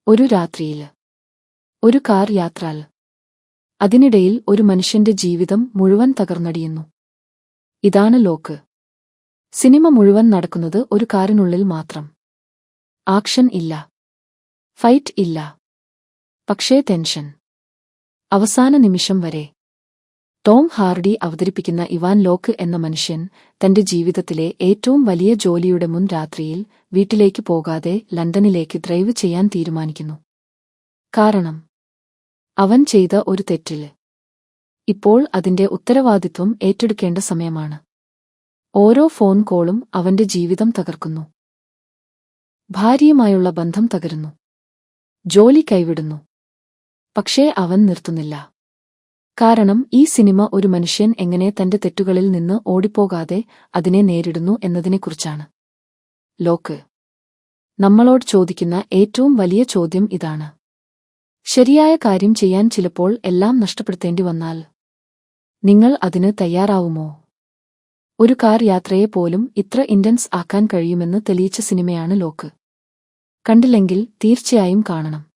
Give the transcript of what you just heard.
ഒരു രാത്രിയിൽ ഒരു കാർ യാത്രാൽ അതിനിടയിൽ ഒരു മനുഷ്യന്റെ ജീവിതം മുഴുവൻ തകർന്നടിയുന്നു. ഇതാണ് ലോക്ക്. സിനിമ മുഴുവൻ നടക്കുന്നത് ഒരു കാറിനുള്ളിൽ മാത്രം. ആക്ഷൻ ഇല്ല, ഫൈറ്റ് ഇല്ല, പക്ഷേ ടെൻഷൻ. അവസാന നിമിഷം വരെ. ടോം ഹാർഡി അവതരിപ്പിക്കുന്ന ഇവാൻ ലോക്ക് എന്ന മനുഷ്യൻ തന്റെ ജീവിതത്തിലെ ഏറ്റവും വലിയ ജോലിയുടെ മുൻ രാത്രിയിൽ വീട്ടിലേക്ക് പോകാതെ ലണ്ടനിലേക്ക് ഡ്രൈവ് ചെയ്യാൻ തീരുമാനിക്കുന്നു. കാരണം അവൻ ചെയ്ത ഒരു തെറ്റില്. ഇപ്പോൾ അതിന്റെ ഉത്തരവാദിത്വം ഏറ്റെടുക്കേണ്ട സമയമാണ്. ഓരോ ഫോൺ കോളും അവന്റെ ജീവിതം തകർക്കുന്നു. ഭാര്യയുമായുള്ള ബന്ധം തകരുന്നു. ജോലി കൈവിടുന്നു. പക്ഷേ അവൻ നിർത്തുന്നില്ല. കാരണം ഈ സിനിമ ഒരു മനുഷ്യൻ എങ്ങനെ തന്റെ തെറ്റുകളിൽ നിന്ന് ഓടിപ്പോകാതെ അതിനെ നേരിടുന്നു എന്നതിനെക്കുറിച്ചാണ്. ലോക്ക് നമ്മളോട് ചോദിക്കുന്ന ഏറ്റവും വലിയ ചോദ്യം ഇതാണ്. ശരിയായ കാര്യം ചെയ്യാൻ ചിലപ്പോൾ എല്ലാം നഷ്ടപ്പെടുത്തേണ്ടി വന്നാൽ നിങ്ങൾ അതിന് തയ്യാറാവുമോ? ഒരു കാർ യാത്രയെ പോലും ഇത്ര ഇന്റൻസ് ആക്കാൻ കഴിയുമെന്ന് തെളിയിച്ച സിനിമയാണ് ലോക്ക്. കണ്ടില്ലെങ്കിൽ തീർച്ചയായും കാണണം.